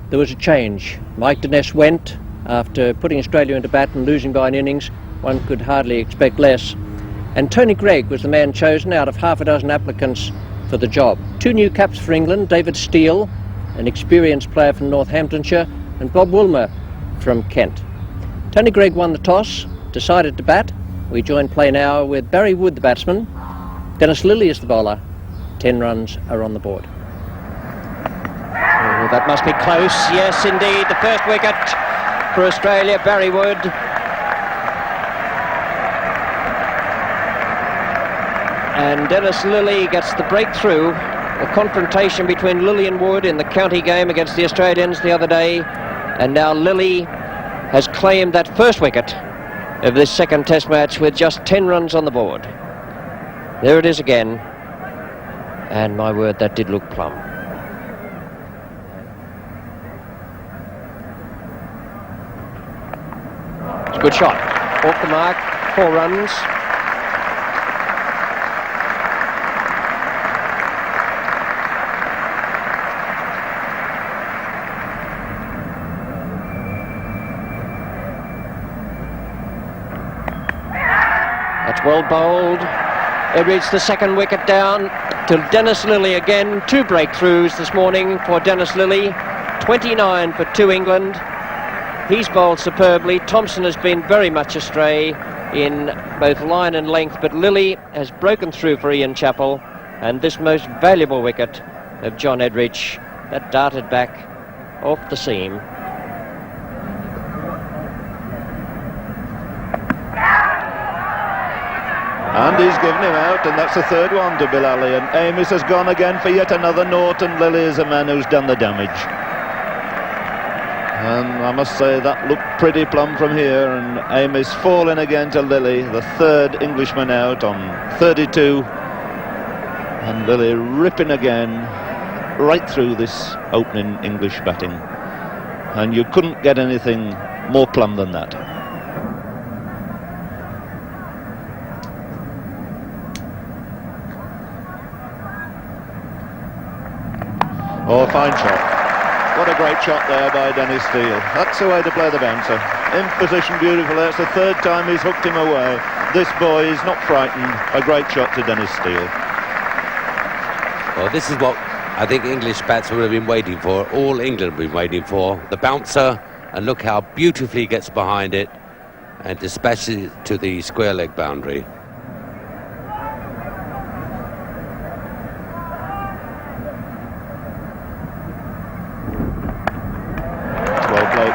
there was a change. Mike Denness went after putting Australia into bat and losing by an innings. One could hardly expect less. And Tony Greig was the man chosen out of half a dozen applicants for the job. 2 new caps for England, David Steele, an experienced player from Northamptonshire, and Bob Woolmer from Kent. Tony Greig won the toss, decided to bat. We join play now with Barry Wood, the batsman. Dennis Lillee is the bowler. 10 runs are on the board. Oh, that must be close. Yes, indeed. The first wicket for Australia, Barry Wood. And Dennis Lillee gets the breakthrough. A confrontation between Lillee and Wood in the county game against the Australians the other day. And now Lillee has claimed that first wicket of this second test match with just 10 runs on the board. There it is again. And my word, that did look plumb. It's a good shot. Off the mark, 4 runs. That's well bowled. Edridge, the second wicket down to Dennis Lillee again. 2 breakthroughs this morning for Dennis Lillee. 29 for 2 England. He's bowled superbly. Thompson has been very much astray in both line and length, but Lillee has broken through for Ian Chappell, and this most valuable wicket of John Edridge that darted back off the seam. And he's given him out, and that's the 3rd one to Bill Ali. And Amiss has gone again for yet another nought, and Lillee is a man who's done the damage. And I must say that looked pretty plumb from here, and Amiss falling again to Lillee, the 3rd Englishman out on 32. And Lillee ripping again right through this opening English batting. And you couldn't get anything more plumb than that. Oh, fine shot. What a great shot there by Dennis Steele. That's the way to play the bouncer. In position beautifully. That's the 3rd time he's hooked him away. This boy is not frightened. A great shot to Dennis Steele. Well, this is what I think English batsmen have been waiting for. All England have been waiting for. The bouncer, and look how beautifully he gets behind it and dispatches it to the square leg boundary.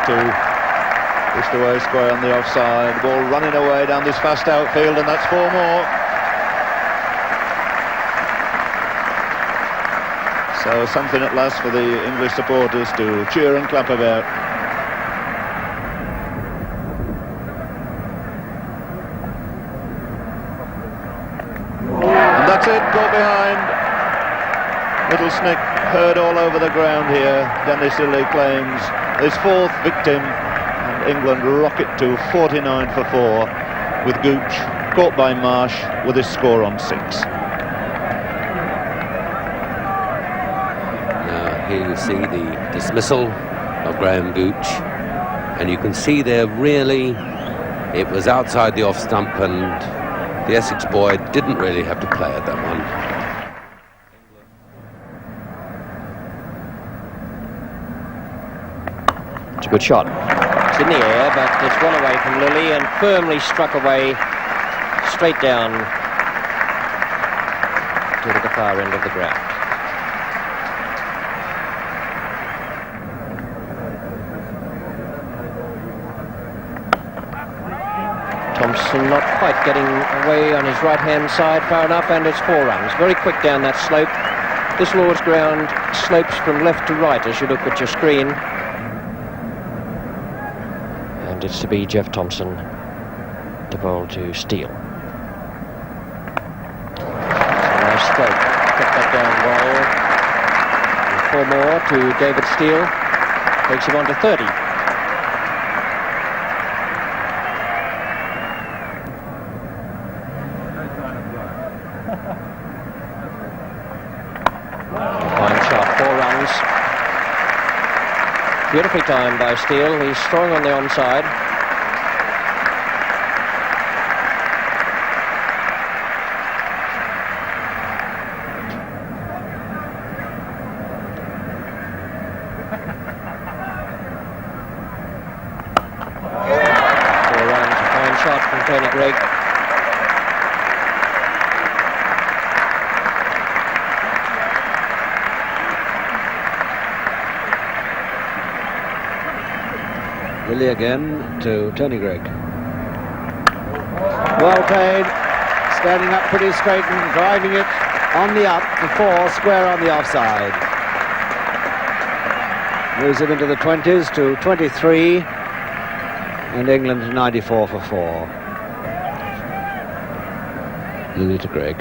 Pushed away square on the offside. The ball running away down this fast outfield, and that's 4 more. So something at last for the English supporters to cheer and clap about. And that's it, got behind. Little Snick heard all over the ground here. Dennis Lillee claims his 4th victim. England rocket to 49 for 4 with Gooch caught by Marsh with his score on 6. Now here you see the dismissal of Graham Gooch, and you can see there really it was outside the off stump, and the Essex boy didn't really have to play at that one. It's a good shot. It's in the air, but it's well away from Lillee and firmly struck away straight down to the far end of the ground. Thompson not quite getting away on his right-hand side far enough, and it's 4 runs. Very quick down that slope. This Lord's ground slopes from left to right as you look at your screen. And it's to be Jeff Thompson to bowl to Steele. Nice stroke. Kept that down well. And 4 more to David Steele. Takes him on to 30. Fine shot, 4 runs. Beautifully timed by Steele. He's strong on the onside. Tony Greig. Lilly again to Tony Greig. Well played, standing up pretty straight and driving it on the up for 4, square on the offside. Moves it into the 20s to 23, and England 94 for 4. Lilly to Greig.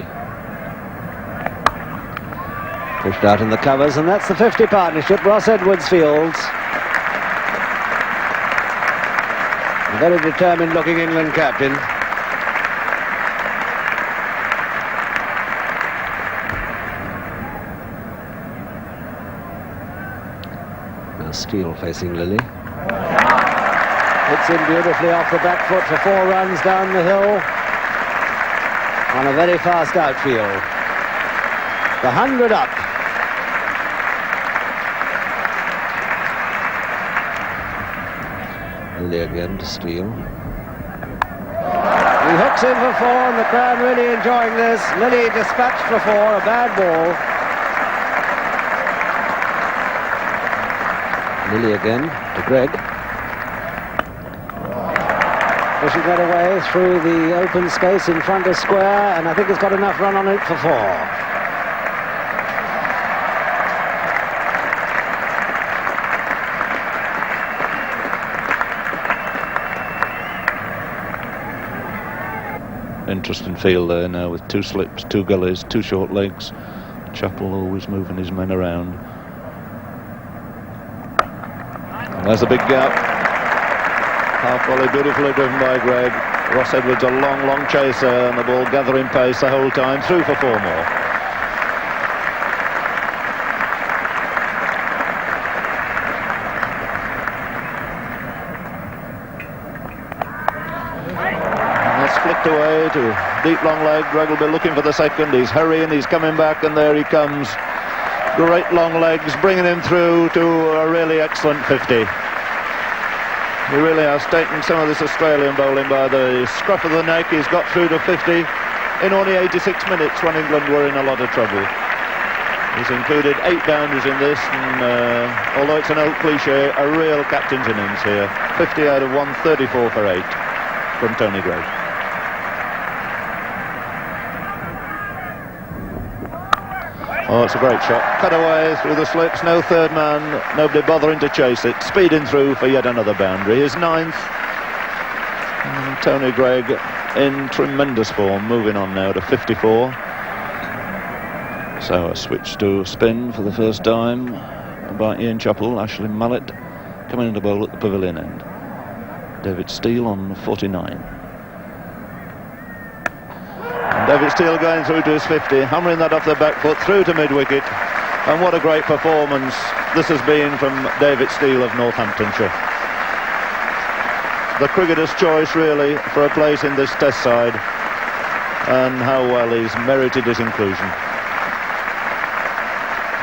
Pushed out in the covers, and that's the 50 partnership. Ross Edwards fields. A very determined looking England captain. Now Steele facing Lilly. Hits in beautifully off the back foot for 4 runs down the hill on a very fast outfield. The 100 up. Lilly again to Steele. He hooks in for 4, and the crowd really enjoying this. Lilly dispatched for 4, a bad ball. Lilly again to Greig. Pushing that away through the open space in front of square, and I think it's got enough run on it for 4. Interesting field there now with 2 slips, 2 gullies, 2 short legs. Chappell always moving his men around. And there's a big gap. Half volley beautifully driven by Greig. Ross Edwards a long chaser, and the ball gathering pace the whole time, through for 4 more. And that's flicked away to deep long leg. Greig will be looking for the second. He's hurrying, he's coming back, and there he comes. Great long legs, bringing him through to a really excellent 50. He really has taken some of this Australian bowling by the scruff of the neck. He's got through to 50 in only 86 minutes when England were in a lot of trouble. He's included 8 boundaries in this, and although it's an old cliche, a real captain's innings here. 50 out of 134 for 8 from Tony Greig. Oh, it's a great shot. Cut away through the slips, no third man, nobody bothering to chase it. Speeding through for yet another boundary. His 9th. And Tony Greig in tremendous form, moving on now to 54. So a switch to spin for the first time by Ian Chappell. Ashley Mallett coming into bowl at the pavilion end. David Steele on 49. David Steele going through to his 50, hammering that off the back foot through to mid-wicket. And what a great performance this has been from David Steele of Northamptonshire. The cricketer's choice really for a place in this test side, and how well he's merited his inclusion.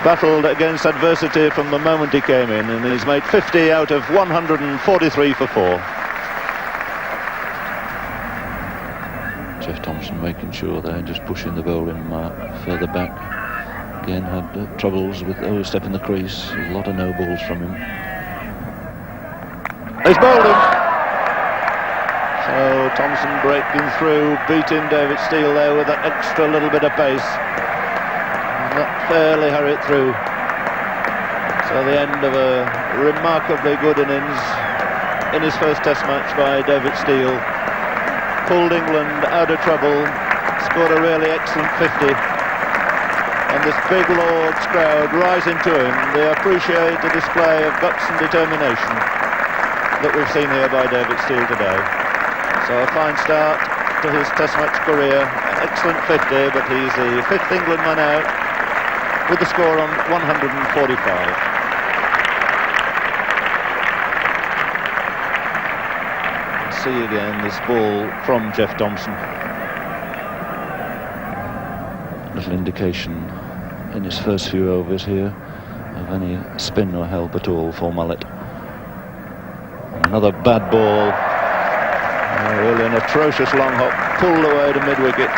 Battled against adversity from the moment he came in, and he's made 50 out of 143 for 4. Jeff Thompson making sure they're just pushing the bowling mark further back. Again had troubles with overstepping the crease. A lot of no balls from him. He's bowled him. So Thompson breaking through, beating David Steele there with that extra little bit of pace. And that fairly hurried through. So the end of a remarkably good innings in his first test match by David Steele. Pulled England out of trouble, scored a really excellent 50, and this big Lord's crowd rising to him. They appreciate the display of guts and determination that we've seen here by David Steele today. So a fine start to his test match career, an excellent 50, but he's the 5th England man out with the score on 145. see again this ball from Jeff Thompson. Little indication in his first few overs here of any spin or help at all for Mullet. Another bad ball. Really an atrocious long hop, pulled away to mid-wicket.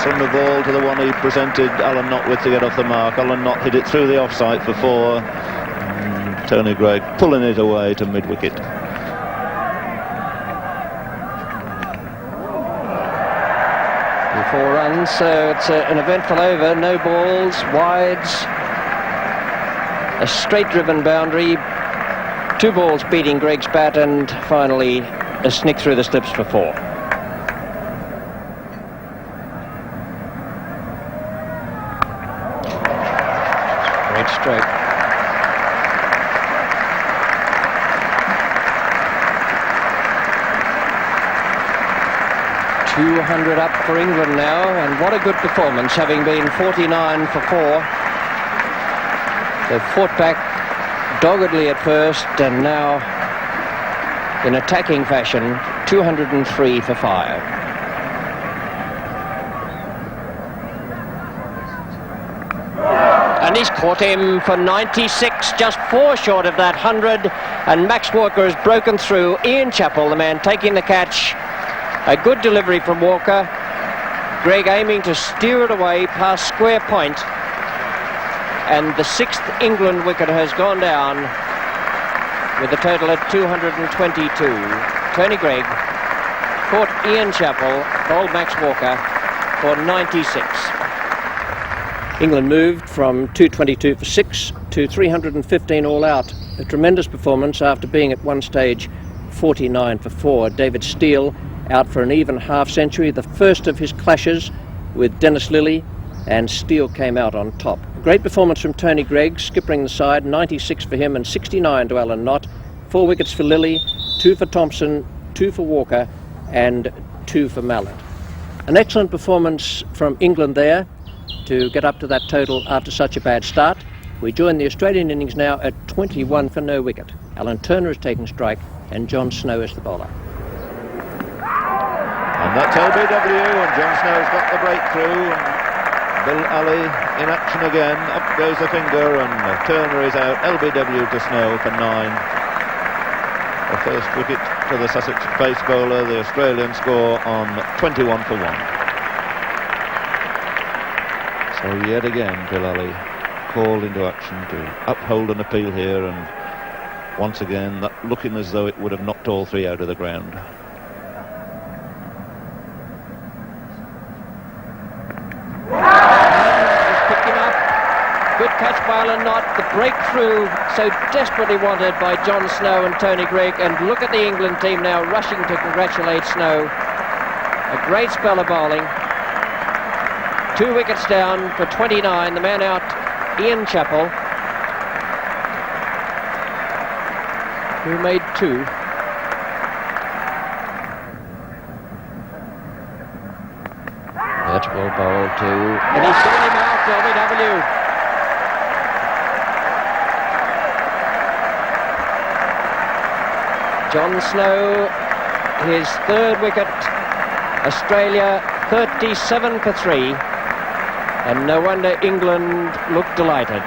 Similar ball to the one he presented Alan Knott with to get off the mark. Alan Knott hit it through the offside for 4. And Tony Greig pulling it away to mid-wicket. Four runs, so it's an eventful over. No balls, wides, a straight-driven boundary, 2 balls beating Greig's bat, and finally a snick through the slips for 4. Great stroke. .200 up for England now, and what a good performance, having been 49 for 4. They've fought back doggedly at first, and now in attacking fashion, 203 for 5. And he's caught him for 96, just 4 short of that 100, and Max Walker has broken through. Ian Chappell, the man taking the catch. A good delivery from Walker. Greig aiming to steer it away past square point. And the 6th England wicket has gone down with a total at 222. Tony Greig caught Ian Chappell, bowled Max Walker for 96. England moved from 222 for 6 to 315 all out. A tremendous performance after being at one stage 49 for 4. David Steele out for an even half-century, the first of his clashes with Dennis Lillee, and Steele came out on top. Great performance from Tony Greig, skippering the side, 96 for him and 69 to Alan Knott. 4 wickets for Lillee, 2 for Thompson, 2 for Walker, and 2 for Mallet. An excellent performance from England there to get up to that total after such a bad start. We join the Australian innings now at 21 for no wicket. Alan Turner has taken strike, and John Snow is the bowler. And that's LBW, and John Snow's got the breakthrough, and Bill Ali in action again. Up goes the finger, and Turner is out. LBW to Snow for 9. The first wicket to the Sussex pace bowler. The Australian score on 21 for 1. So yet again, Bill Ali called into action to uphold an appeal here, and once again that looking as though it would have knocked all 3 out of the ground. Good catch by Alan Knott, the breakthrough so desperately wanted by John Snow and Tony Greig, and look at the England team now rushing to congratulate Snow. A great spell of bowling. 2 wickets down for 29, the man out, Ian Chappell, who made 2. That's well bowled too, and he's got him out, LBW. John Snow, his 3rd wicket. Australia 37 for 3, and no wonder England looked delighted.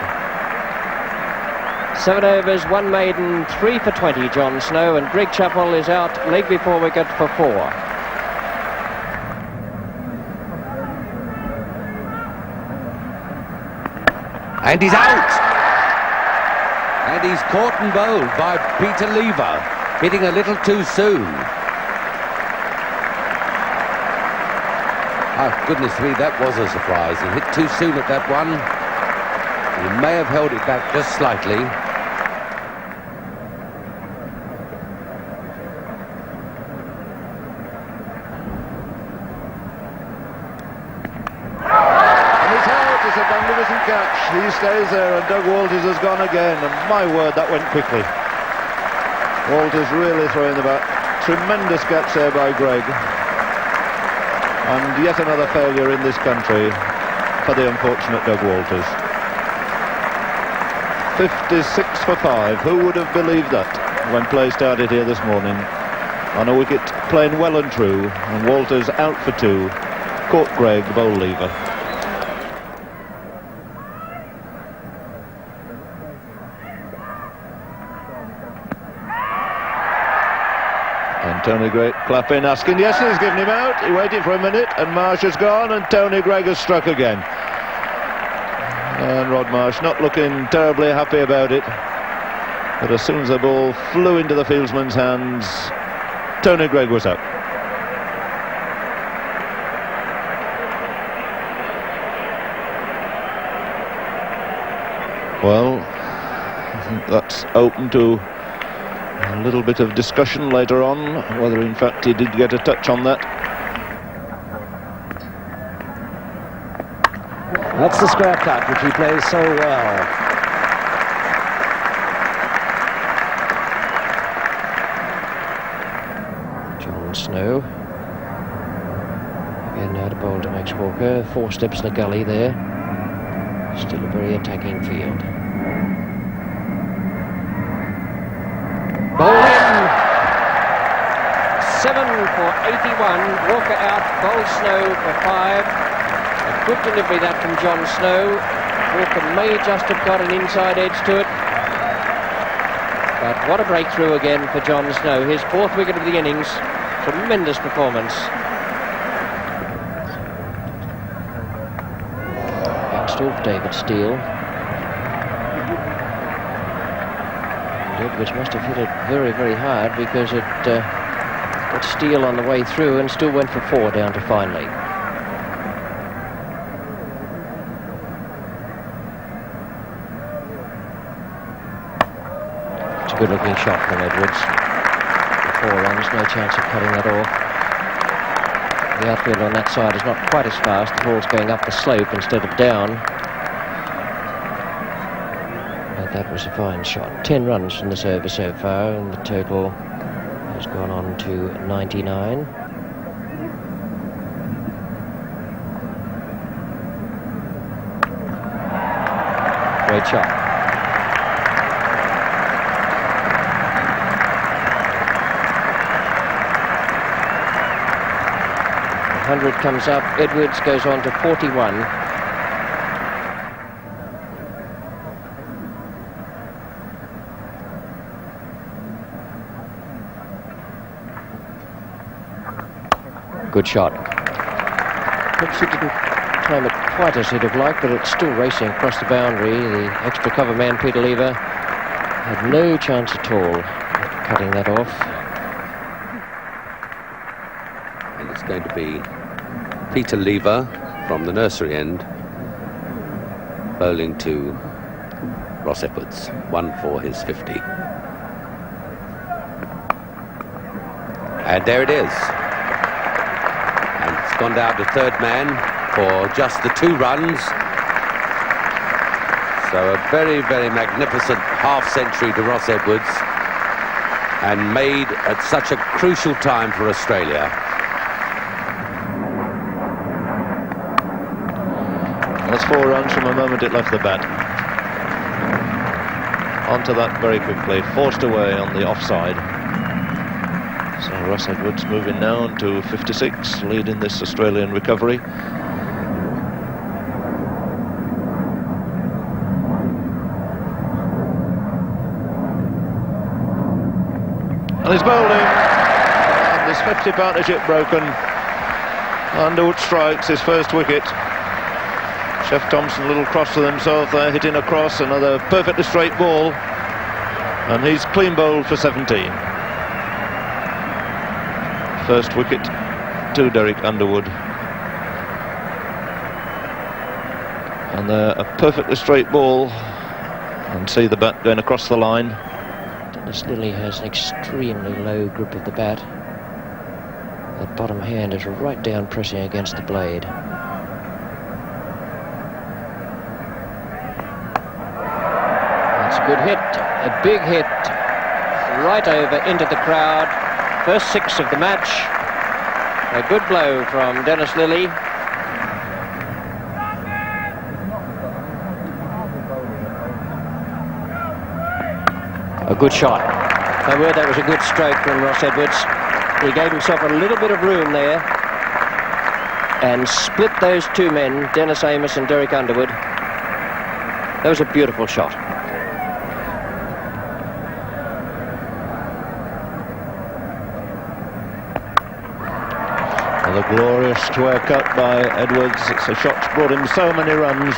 7 overs, 1 maiden, 3 for 20, John Snow, and Greg Chappell is out leg before wicket for 4. And he's out! And he's caught and bowled by Peter Lever, hitting a little too soon. Oh, goodness me, that was a surprise. He hit too soon at that one. He may have held it back just slightly. And he's out. It's a magnificent catch. He stays there, and Doug Walters has gone again, and my word, that went quickly. Walters really throwing the bat. Tremendous catch there by Greig. And yet another failure in this country for the unfortunate Doug Walters. 56 for 5. Who would have believed that when play started here this morning? on a wicket playing well and true, and Walters out for 2, caught Gregg, bowl lever. And Tony Gregg clapping, asking, yes, he's given him out. He waited for a minute, and Marsh has gone, and Tony Gregg has struck again. And Rod Marsh not looking terribly happy about it. But as soon as the ball flew into the fieldsman's hands, Tony Gregg was out. Well, I think that's open to a little bit of discussion later on, whether in fact he did get a touch on that. That's the square cut, which he plays so well. John Snow. Again now to bowl to Max Walker. 4 steps in the gully there. Still a very attacking field. Bowl in. 7 for 81. Walker out. Bowl Snow for 5. A good delivery that from John Snow. Walker may just have got an inside edge to it. But what a breakthrough again for John Snow. His 4th wicket of the innings. Tremendous performance. Bounced off David Steele. Edwards must have hit it very, very hard, because it got Steele on the way through and still went for 4 down to Finley. It's a good looking shot from Edwards. 4 runs, no chance of cutting that off. The outfield on that side is not quite as fast. The ball's going up the slope instead of down. But that was a fine shot. 10 runs from this over so far, and the total has gone on to 99. Great shot. 100 comes up. Edwards goes on to 41. Good shot. Perhaps he didn't time it quite as he'd have liked, but it's still racing across the boundary. The extra cover man, Peter Lever, had no chance at all of cutting that off. And it's going to be Peter Lever from the nursery end bowling to Ross Edwards. 1 for his 50. And there it is. And it's gone down to 3rd man for just the 2 runs. So a very, very magnificent half-century to Ross Edwards, and made at such a crucial time for Australia. That's 4 runs from the moment it left the bat. Onto that very quickly, forced away on the offside. So Ross Edwards moving now to 56, leading this Australian recovery. And he's bowling, and this 50 partnership broken. Underwood strikes his 1st wicket. Chef Thompson a little cross to himself there, hitting across, another perfectly straight ball, and he's clean bowled for 17. 1st wicket to Derek Underwood, and a perfectly straight ball, and see the bat going across the line. Dennis Lillee has an extremely low grip of the bat. That bottom hand is right down pressing against the blade. Good hit, a big hit, right over into the crowd. First 6 of the match. A good blow from Dennis Lillee. A good shot. My word, that was a good stroke from Ross Edwards. He gave himself a little bit of room there and split those two men, Dennis Amiss and Derek Underwood. That was a beautiful shot. The glorious square cut by Edwards. It's a shot's brought him so many runs.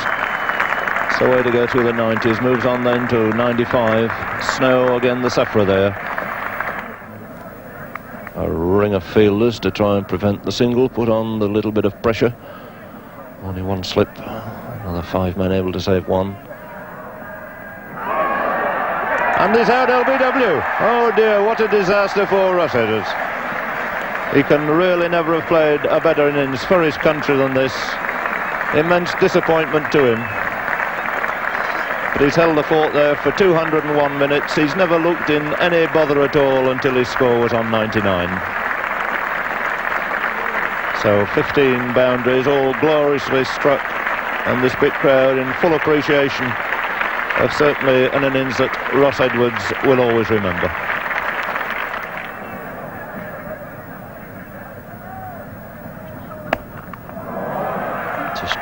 It's the way to go through the 90s. Moves on then to 95. Snow again the sufferer there. A ring of fielders to try and prevent the single. Put on the little bit of pressure. Only one slip. Another 5 men able to save one. And he's out, LBW. Oh dear, what a disaster for Russ Edwards. He can really never have played a better innings for his country than this. Immense disappointment to him. But he's held the fort there for 201 minutes. He's never looked in any bother at all until his score was on 99. So 15 boundaries, all gloriously struck, and this big crowd in full appreciation of certainly an innings that Ross Edwards will always remember.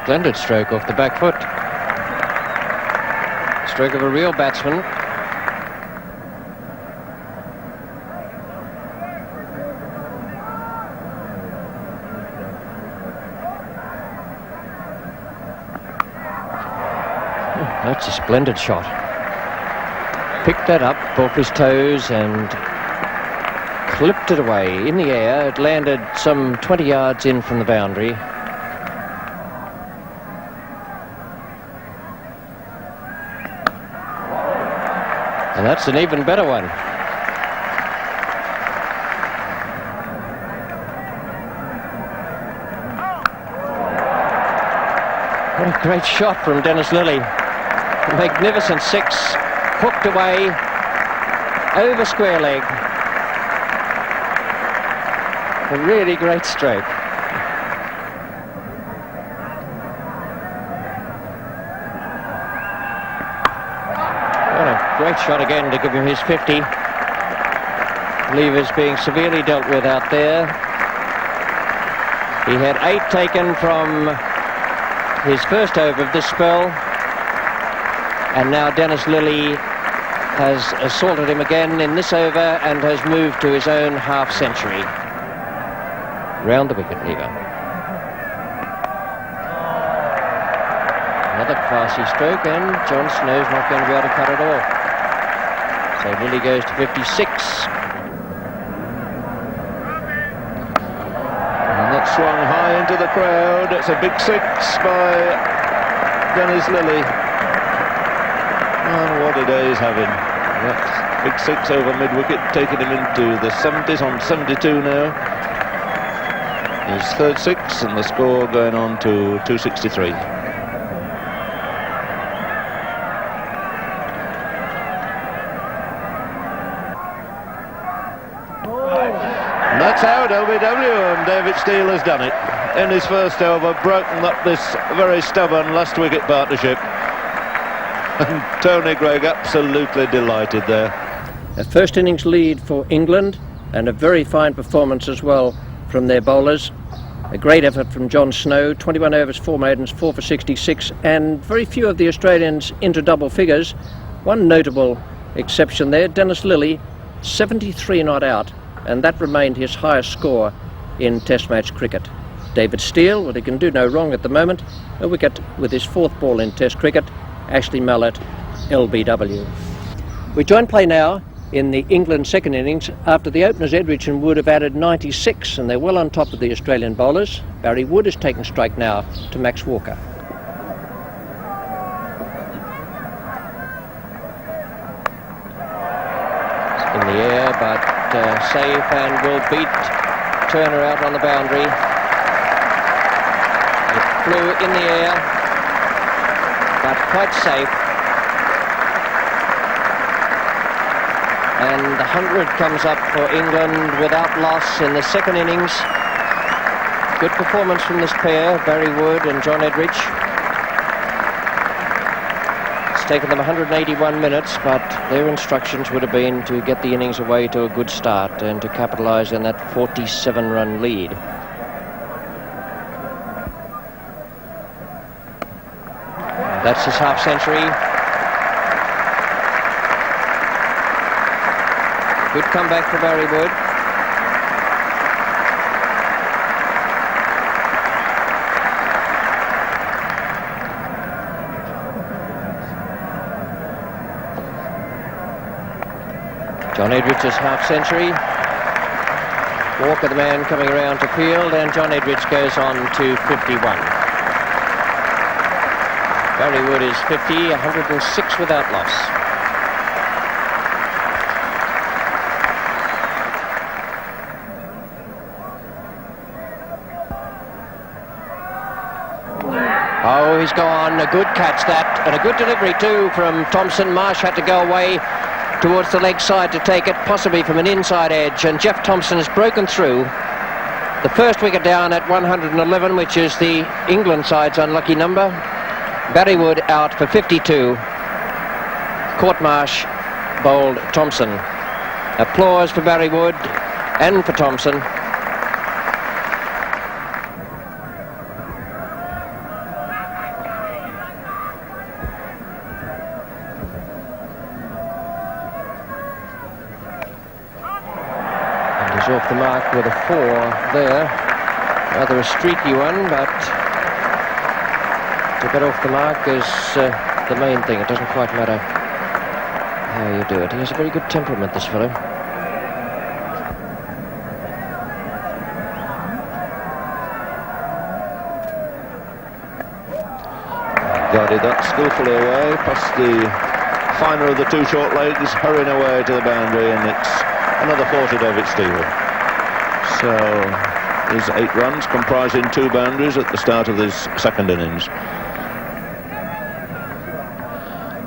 Splendid stroke off the back foot. Stroke of a real batsman. That's a splendid shot. Picked that up off his toes and clipped it away in the air. It landed some 20 yards in from the boundary. And that's an even better one. What a great shot from Dennis Lillee. A magnificent 6, hooked away, over square leg. A really great stroke. Great shot again to give him his 50. Levers being severely dealt with out there. He had 8 taken from his first over of this spell, and now Dennis Lillee has assaulted him again in this over and has moved to his own half century. Round the wicket, Lever. Another classy stroke, and John Snow's not going to be able to cut it off. So Lillee goes to 56. And that swung high into the crowd. It's a big 6 by Dennis Lillee. And what a day he's having. That's big 6 over mid-wicket, taking him into the 70s on 72 now. His third 6 and the score going on to 263. That's out, LBW, and David Steele has done it in his first over, broken up this very stubborn last wicket partnership. And Tony Greig absolutely delighted there. A first innings lead for England, and a very fine performance as well from their bowlers. A great effort from John Snow, 21 overs, 4 maidens, 4 for 66, and very few of the Australians into double figures. One notable exception there, Dennis Lillee, 73 not out, and that remained his highest score in Test match cricket. David Steele, well, he can do no wrong at the moment, a wicket with his 4th ball in Test cricket. Ashley Mallett, LBW. We join play now in the England second innings after the openers Edridge and Wood have added 96, and they're well on top of the Australian bowlers. Barry Wood has taken strike now to Max Walker. In the air, but safe, and will beat Turner out on the boundary. It flew in the air, but quite safe. And the 100 comes up for England without loss in the second innings. Good performance from this pair, Barry Wood and John Edridge. It's taken them 181 minutes, but their instructions would have been to get the innings away to a good start and to capitalise on that 47-run lead. That's his half-century. Good comeback for Barry Wood. John Edridge's half-century. Walker, the man coming around to field, and John Edridge goes on to 51. Barry Wood is 50, 106 without loss. Oh, he's gone. A good catch that, and a good delivery too from Thompson. Marsh had to go away towards the leg side to take it, possibly from an inside edge, and Jeff Thompson has broken through. The first wicket down at 111, which is the England side's unlucky number. Barry Wood out for 52. Court Marsh bowled Thompson. Applause for Barry Wood and for Thompson. And he's off the mark with a 4 there. Rather a streaky one, but to get off the mark is the main thing. It doesn't quite matter how you do it. He has a very good temperament, this fellow. Guarded that skillfully away, past the finer of the two short legs, hurrying away to the boundary, and it's another 4 to David Steele. So there's 8 runs comprising 2 boundaries at the start of this second innings.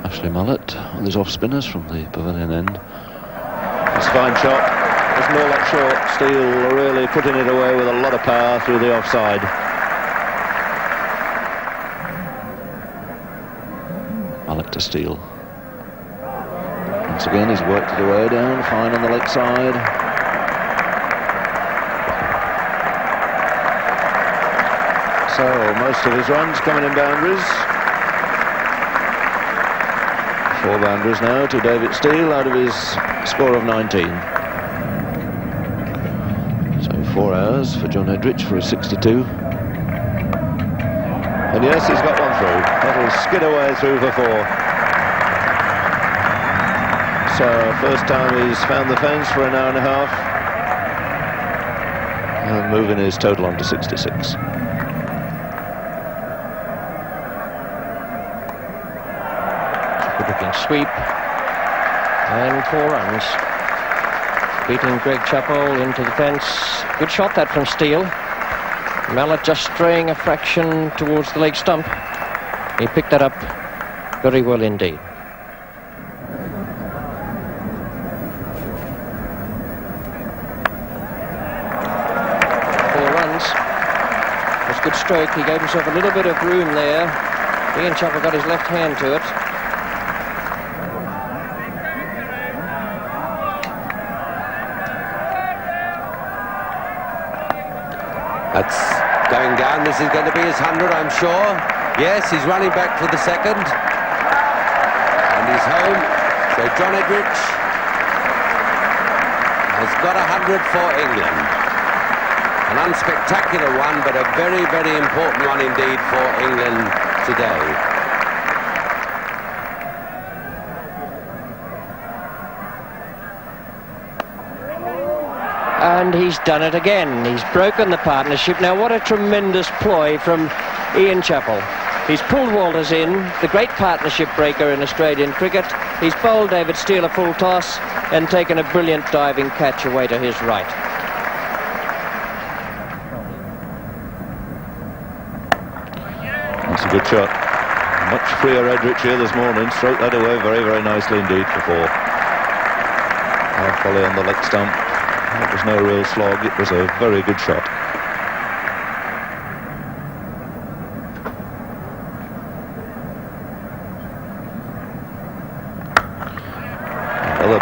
Ashley Mallet with his off spinners from the pavilion end. It's a fine shot. It's more like short. Steele really putting it away with a lot of power through the offside. Mallet to Steele. Once again, he's worked it away down, fine on the leg side. So most of his runs coming in boundaries. 4 boundaries now to David Steele out of his score of 19. So 4 hours for John Edridge for his 62. And yes, he's got one through. That'll skid away through for 4. So first time he's found the fence for an hour and a half. And moving his total on to 66. Good-looking sweep. And 4 runs. Beating Greg Chappell into the fence. Good shot that from Steele. Mallet just straying a fraction towards the leg stump. He picked that up very well indeed. Good stroke. He gave himself a little bit of room there. Ian Chappell got his left hand to it. That's going down. This is going to be his 100, I'm sure. Yes, he's running back for the second. And he's home. So John Edridge has got 100 for England. An unspectacular one, but a very, very important one indeed for England today. And he's done it again. He's broken the partnership. Now, what a tremendous ploy from Ian Chappell. He's pulled Walters in, the great partnership breaker in Australian cricket. He's bowled David Steele a full toss and taken a brilliant diving catch away to his right. That's a good shot. Much freer Edridge here this morning. Stroked that away very, very nicely indeed for 4. Half volley on the leg stump. It was no real slog. It was a very good shot.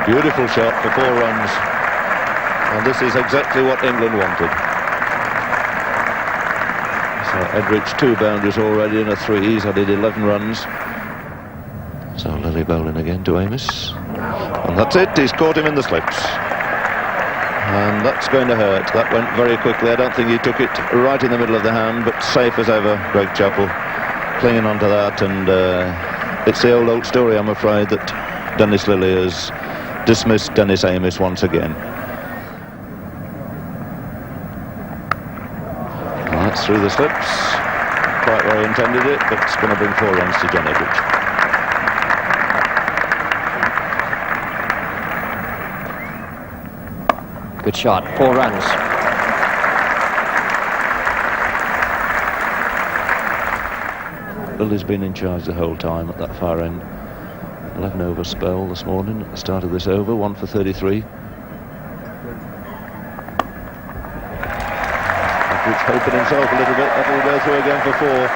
Beautiful shot for 4 runs. And this is exactly what England wanted. So Edrich 2 boundaries already and a 3. He's added 11 runs. So Lilly bowling again to Amos. And that's it, he's caught him in the slips. And that's going to hurt. That went very quickly. I don't think he took it right in the middle of the hand, but safe as ever, Greg Chappell clinging onto that. And it's the old story, I'm afraid, that Dennis Lilly has dismissed Dennis Amos once again. And that's through the slips. Quite where he intended it, but it's going to bring 4 runs to John Edrich. Good shot, 4 runs. Lilly's been in charge the whole time at that far end. 11 over spell this morning at the start of this over, 1 for 33. Edrich hoping himself a little bit that he'll go through again for 4.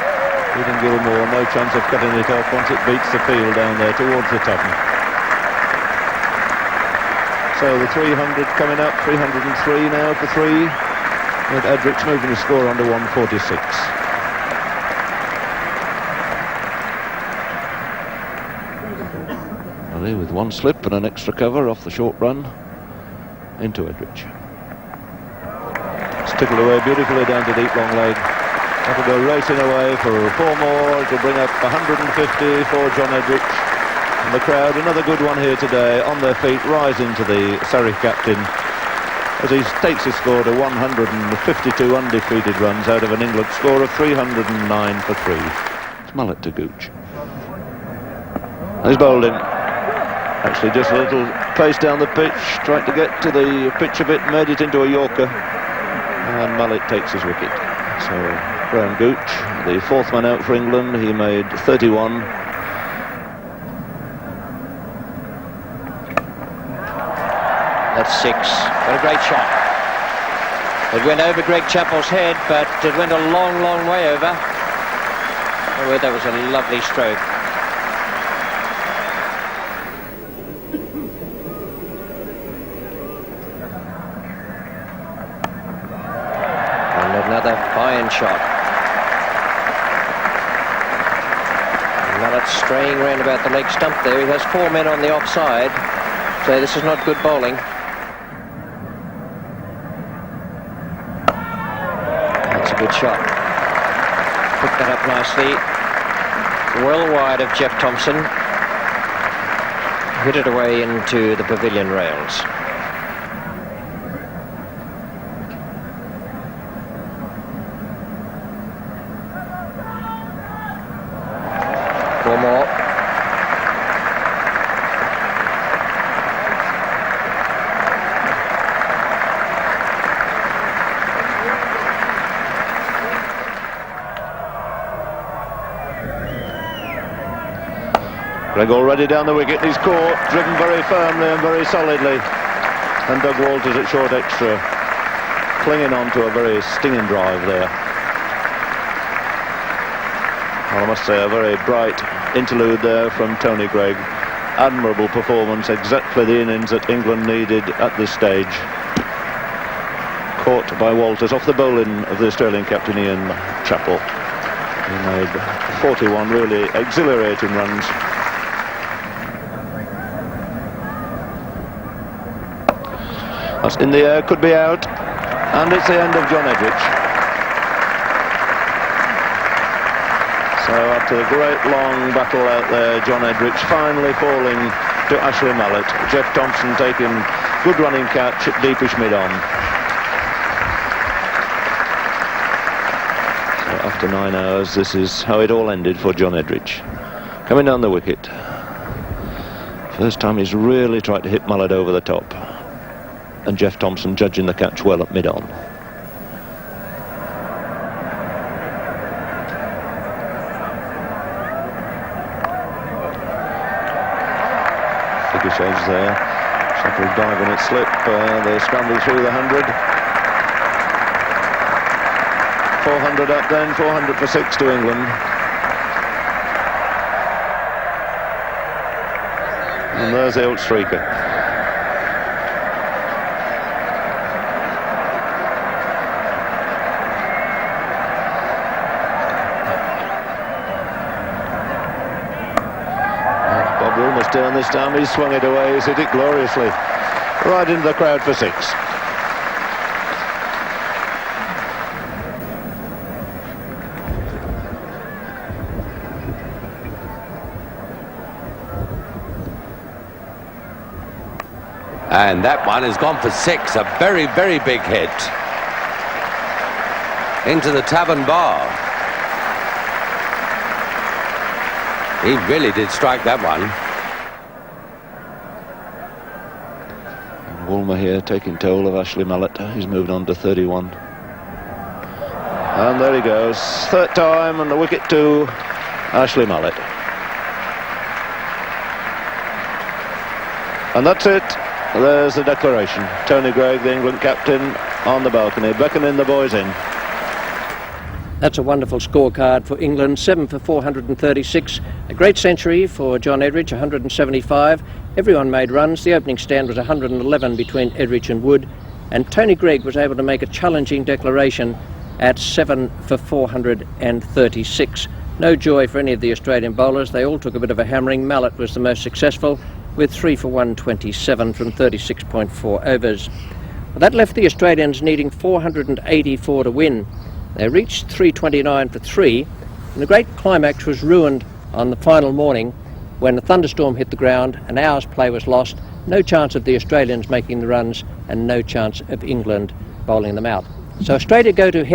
Eden Gilmore, no chance of cutting it off once it beats the field down there towards the top. So the 300 coming up, 303 now for 3, with Edrich moving the score under 146. Lilly with 1 slip and an extra cover off the short run into Edrich. It's tickled away beautifully down to deep long leg. That'll go racing away for 4 more. It'll bring up 150 for John Edrich. And the crowd, another good one here today, on their feet, rising to the Surrey captain as he takes his score to 152 undefeated runs out of an England score of 309 for 3. It's Mullet to Gooch. And he's bowled in. Actually just a little pace down the pitch, tried to get to the pitch a bit, made it into a Yorker, and Mullet takes his wicket. So Graham Gooch, the 4th man out for England, he made 31. That's 6. What a great shot. It went over Greg Chappell's head, but it went a long, long way over. Oh, that was a lovely stroke. And another fine shot. Mullet straying round about the leg stump there. He has 4 men on the offside, so this is not good bowling. Good shot. Put that up nicely. Well wide of Jeff Thompson. Hit it away into the pavilion rails. Four more. Greg already down the wicket, he's caught, driven very firmly and very solidly. And Doug Walters at short extra, clinging on to a very stinging drive there. Well, I must say, a very bright interlude there from Tony Greig. Admirable performance, exactly the innings that England needed at this stage. Caught by Walters off the bowling of the Australian captain Ian Chappell. He made 41 really exhilarating runs. That's in the air, could be out, and it's the end of John Edrich. So after a great long battle out there, John Edrich finally falling to Ashley Mallet. Jeff Thompson taking good running catch at deepish mid-on. So after 9 hours, this is how it all ended for John Edrich. Coming down the wicket. First time he's really tried to hit Mallet over the top. And Jeff Thompson judging the catch well at mid-on. Biggish edge there. Sheffield diving at slip. They scramble through the 100. 400 up then, 400 for 6 to England. And there's the old streaker. This time he swung it away. He's hit it gloriously. Right into the crowd for 6. And that one has gone for 6. A very, very big hit. Into the tavern bar. He really did strike that one. And Woolmer here taking toll of Ashley Mallet. He's moved on to 31. And there he goes. 3rd time and the wicket to Ashley Mallet. And that's it. There's the declaration. Tony Greig, the England captain, on the balcony, beckoning the boys in. That's a wonderful scorecard for England. 7 for 436. A great century for John Edridge, 175. Everyone made runs. The opening stand was 111 between Edridge and Wood. And Tony Greig was able to make a challenging declaration at 7 for 436. No joy for any of the Australian bowlers. They all took a bit of a hammering. Mallet was the most successful with 3 for 127 from 36.4 overs. Well, that left the Australians needing 484 to win. They reached 329 for 3, and the great climax was ruined on the final morning when a thunderstorm hit the ground. An hour's play was lost. No chance of the Australians making the runs and no chance of England bowling them out. So Australia go to head